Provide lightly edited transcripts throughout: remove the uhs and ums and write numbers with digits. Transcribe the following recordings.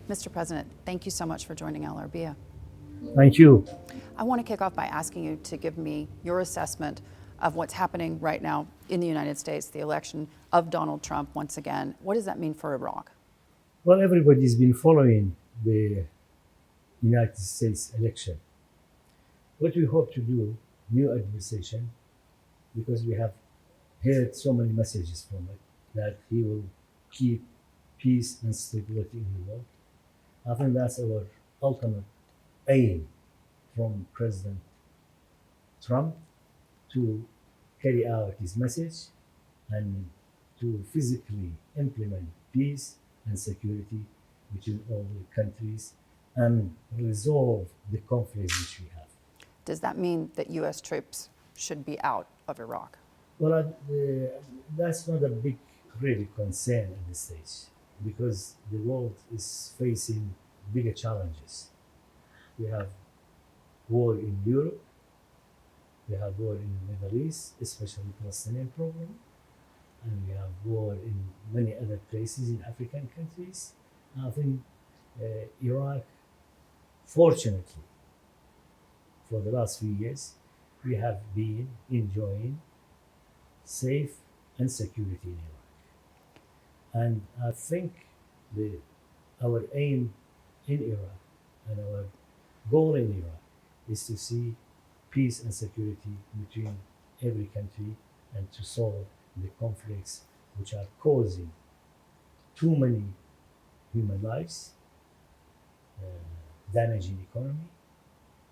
Mr. President, thank you so much for joining Arabiya. Thank you. I want to kick off by asking you to give me your assessment of what's happening right now in the United States, the election of Donald Trump once again. What does that mean for Iraq? Well, everybody's been following the United States election. What we hope to do, new administration, because we have heard so many messages from it, that he will keep peace and stability in the world. I think that's our ultimate aim from President Trump, to carry out his message and to physically implement peace and security between all the countries and resolve the conflicts which we have. Does that mean that U.S. troops should be out of Iraq? Well, that's not a big really concern at this stage, because the world is facing bigger challenges. We have war in Europe, we have war in the Middle East, especially Palestinian problem, and we have war in many other places in African countries. I think Iraq, fortunately, for the last few years, we have been enjoying safe and security in Iraq. And I think our aim in Iraq and our goal in Iraq is to see peace and security between every country and to solve the conflicts which are causing too many human lives, damaging economy,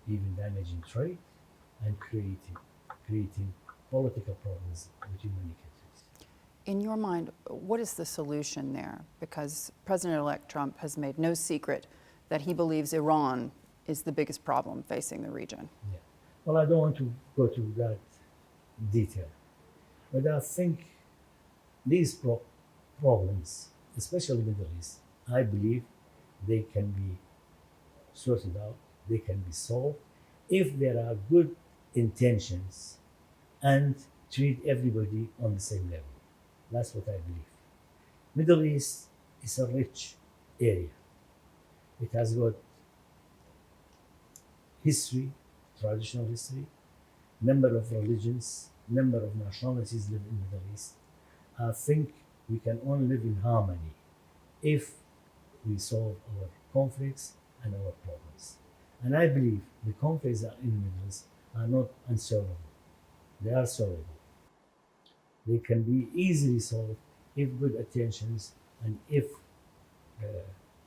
even damaging trade, and creating political problems between many countries. In your mind, what is the solution there? Because President-elect Trump has made no secret that he believes Iran is the biggest problem facing the region. Yeah. Well, I don't want to go to that detail, but I think these problems, especially Middle East, I believe they can be sorted out, they can be solved if there are good intentions and treat everybody on the same level. That's what I believe. Middle East is a rich area. It has got history, traditional history, number of religions, number of nationalities live in the Middle East. I think we can only live in harmony if we solve our conflicts and our problems. And I believe the conflicts that are in the Middle East are not unsolvable. They are solvable. They can be easily solved if good attentions and if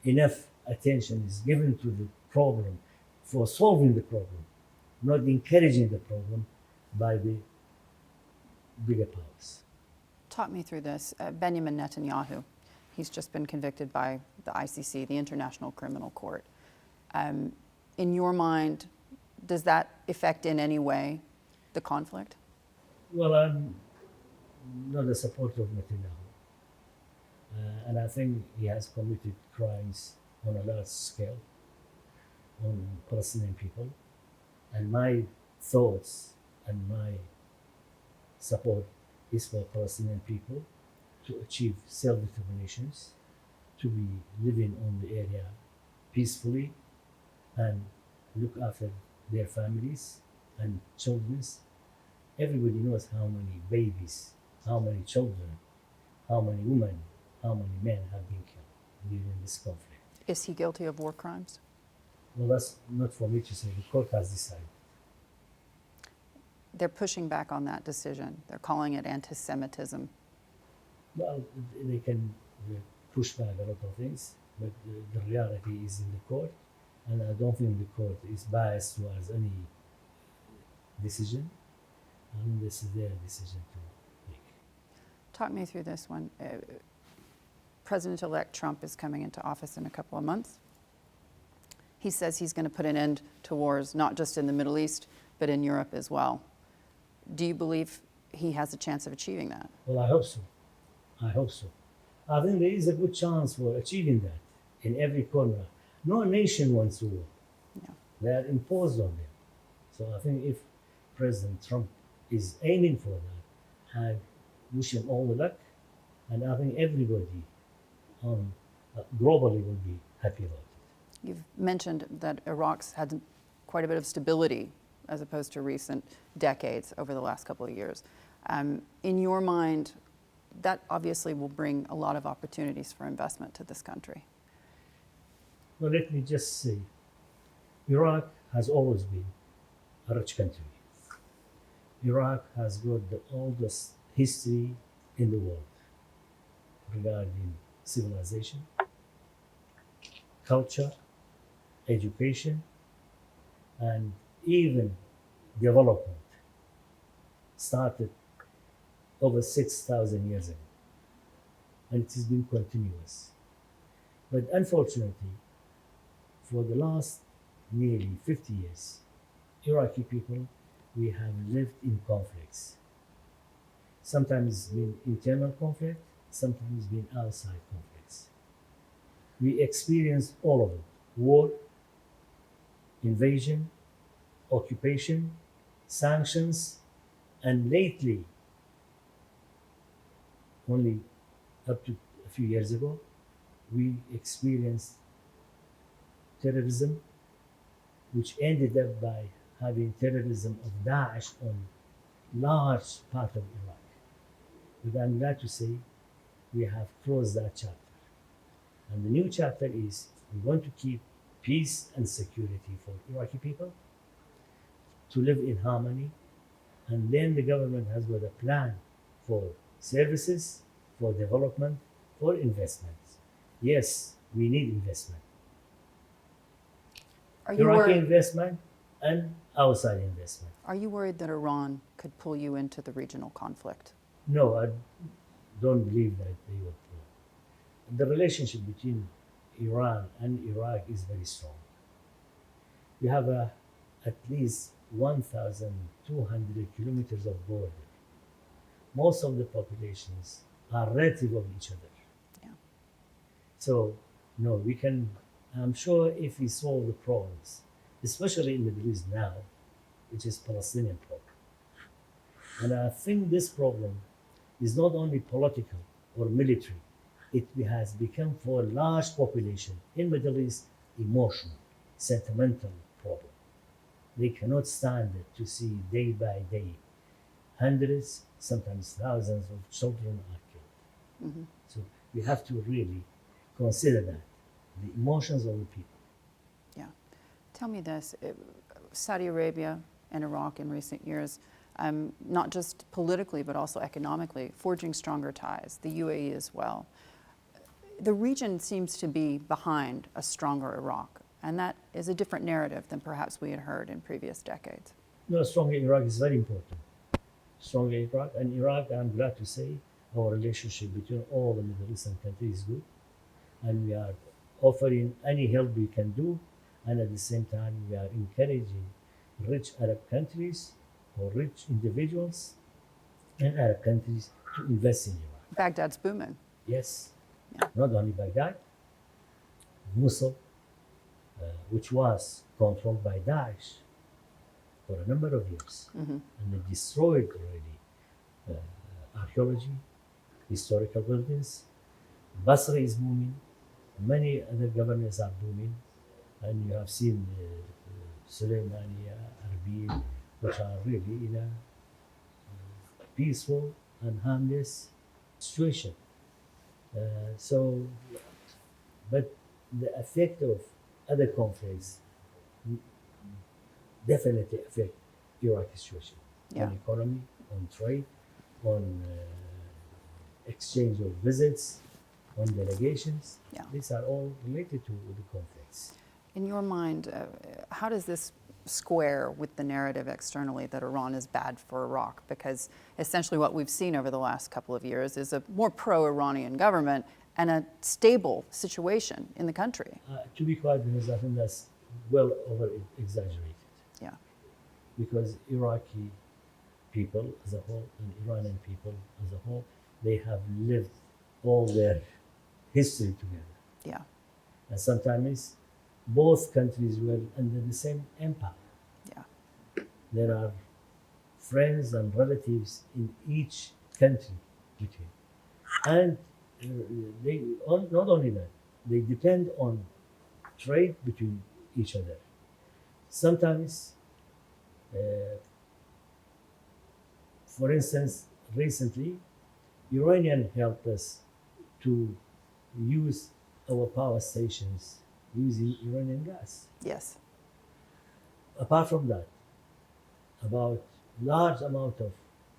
enough attention is given to the problem for solving the problem, not encouraging the problem by the bigger powers. Talk me through this. Benjamin Netanyahu, he's just been convicted by the ICC, the International Criminal Court. In your mind, does that affect in any way the conflict? Well, I'm not a supporter of Netanyahu. And I think he has committed crimes on a large scale on Palestinian people. And my thoughts and my support is for Palestinian people to achieve self-determinations, to be living on the area peacefully and look after their families and children. Everybody knows how many babies, how many children, how many women, how many men have been killed during this conflict. Is he guilty of war crimes? Well, that's not for me to say. The court has decided. They're pushing back on that decision. They're calling it anti-Semitism. Well, they can push back a lot of things, but the reality is in the court, and I don't think the court is biased towards any decision. I mean, this is their decision to make. Talk me through this one. President-elect Trump is coming into office in a couple of months. He says he's going to put an end to wars, not just in the Middle East, but in Europe as well. Do you believe he has a chance of achieving that? Well, I hope so. I hope so. I think there is a good chance for achieving that in every corner. No nation wants war. Yeah. They are imposed on them. So I think if President Trump is aiming for that, I wish him all the luck. And I think everybody globally will be happy about it. You've mentioned that Iraq's had quite a bit of stability as opposed to recent decades over the last couple of years. In your mind, that obviously will bring a lot of opportunities for investment to this country. Well, let me just say, Iraq has always been a rich country. Iraq has got the oldest history in the world regarding civilization, culture, education, and even development started over 6,000 years ago, and it has been continuous. But unfortunately, for the last nearly 50 years, Iraqi people, we have lived in conflicts. Sometimes it's been internal conflict, sometimes it's been outside conflicts. We experienced all of it: war, invasion, occupation, sanctions, and lately, only up to a few years ago, we experienced terrorism, which ended up by having terrorism of Daesh on large part of Iraq. But I'm glad to say we have closed that chapter. And the new chapter is we want to keep peace and security for Iraqi people to live in harmony. And then the government has got a plan for services, for development, for investments. Yes, we need investment. Iraqi investment and outside investment. Are you worried that Iran could pull you into the regional conflict? No, I don't believe that they would pull. The relationship between Iran and Iraq is very strong. We have at least 1,200 kilometers of border. Most of the populations are relative of each other. Yeah. So, no, we can, I'm sure if we solve the problems, especially in the Middle East now, which is Palestinian problem. And I think this problem is not only political or military, it has become for a large population in Middle East emotional, sentimental problem. They cannot stand it to see day by day hundreds, sometimes thousands of children are killed. Mm-hmm. So we have to really consider that, the emotions of the people. Yeah. Tell me this, Saudi Arabia and Iraq in recent years, not just politically but also economically, forging stronger ties, the UAE as well. The region seems to be behind a stronger Iraq, and that is a different narrative than perhaps we had heard in previous decades. No, stronger Iraq is very important. Stronger Iraq, and Iraq, I'm glad to say, our relationship between all the Middle Eastern countries is good, and we are offering any help we can do, and at the same time we are encouraging rich Arab countries or rich individuals in Arab countries to invest in Iraq. Baghdad's booming. Yes, Yeah. not only Baghdad, Mosul, which was controlled by Daesh for a number of years, Mm-hmm. and they destroyed already archaeology, historical buildings. Basra is booming. Many other governments are booming, and you have seen Suleimania, Erbil, which are really in a peaceful and harmless situation. But the effect of other conflicts definitely affect Iraqi situation Yeah. on economy, on trade, on exchange of visits, on delegations. Yeah. These are all related to the conflicts. In your mind, how does this square with the narrative externally that Iran is bad for Iraq? Because essentially what we've seen over the last couple of years is a more pro-Iranian government and a stable situation in the country. To be quite honest, I think that's well over-exaggerated. Yeah. Because Iraqi people as a whole and Iranian people as a whole, they have lived all their history together. Yeah. And sometimes both countries were under the same empire. Yeah. There are friends and relatives in each country between. And they not only that, they depend on trade between each other. Sometimes, for instance, recently, Iranian helped us to use our power stations using Iranian gas. Yes. Apart from that, about large amount of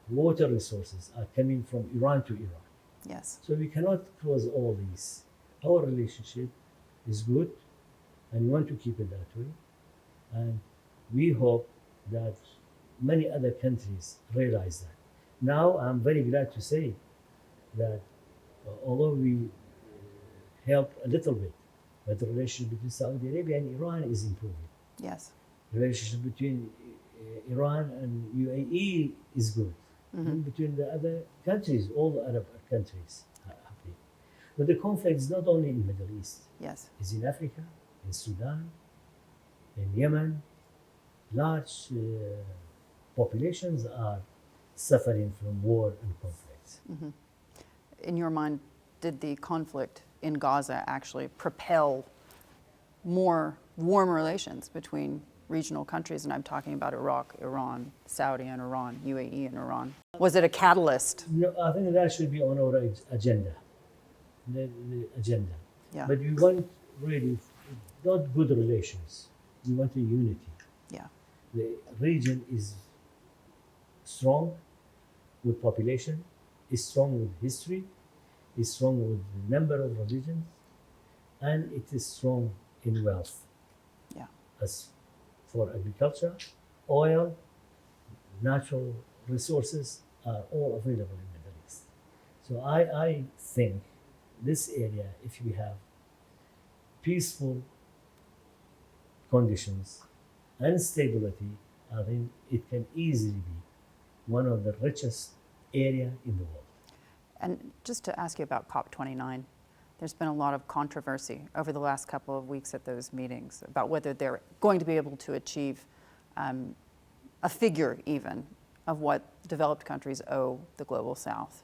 water resources are coming from Iran to Iran. Yes. So we cannot close all these. Our relationship is good, and we want to keep it that way. And we hope that many other countries realize that. Now, I'm very glad to say that although we help a little bit, but the relationship between Saudi Arabia and Iran is improving. Yes. The relationship between Iran and UAE is good. And between the other countries, all the Arab countries are happy. But the conflict is not only in the Middle East. Yes. It's in Africa, in Sudan, in Yemen. Large populations are suffering from war and conflicts. In your mind, did the conflict in Gaza actually propel more warm relations between regional countries? And I'm talking about Iraq, Iran, Saudi and Iran, UAE and Iran. Was it a catalyst? No, I think that should be on our agenda. The agenda. Yeah. But we want really not good relations. We want a unity. Yeah. The region is strong with population, is strong with history, is strong with the number of religions, and it is strong in wealth. Yeah. As for agriculture, oil, natural resources are all available in the Middle East. So I think this area, if we have peaceful conditions and stability, I think it can easily be one of the richest area in the world. And just to ask you about COP29, there's been a lot of controversy over the last couple of weeks at those meetings about whether they're going to be able to achieve a figure even of what developed countries owe the global south.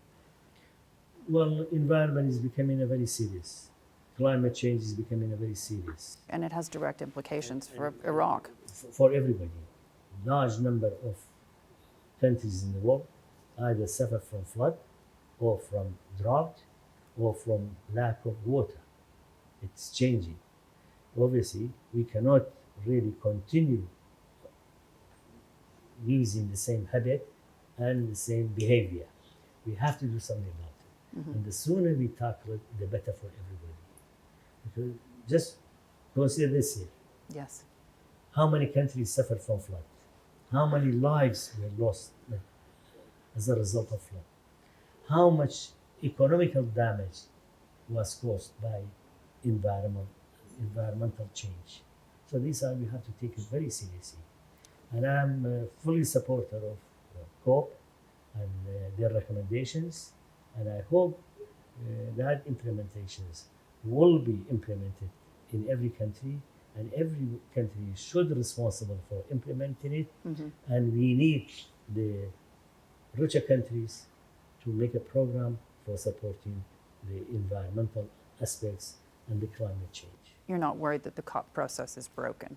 Well, environment is becoming a very serious. Climate change is becoming a very serious. And it has direct implications for Iraq. For everybody. Large number of countries in the world either suffer from flood or from drought or from lack of water. It's changing. Obviously, we cannot really continue using the same habit and the same behavior. We have to do something about it. And the sooner we tackle it, the better for everybody. Because just consider this here. Yes. How many countries suffered from flood? How many lives were lost as a result of flood? How much economical damage was caused by environmental change? So these are, we have to take it very seriously. And I'm a fully supporter of COP and their recommendations. And I hope that implementations will be implemented in every country, and every country should be responsible for implementing it. And we need the richer countries to make a program for supporting the environmental aspects and the climate change. You're not worried that the COP process is broken?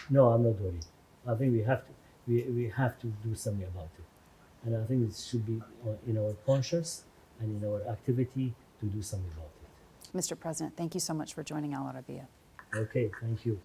No, I'm not worried. I think we have to do something about it. And I think it should be in our conscience and in our activity to do something about it. Mr. President, thank you so much for joining Al Arabiya. Okay, thank you.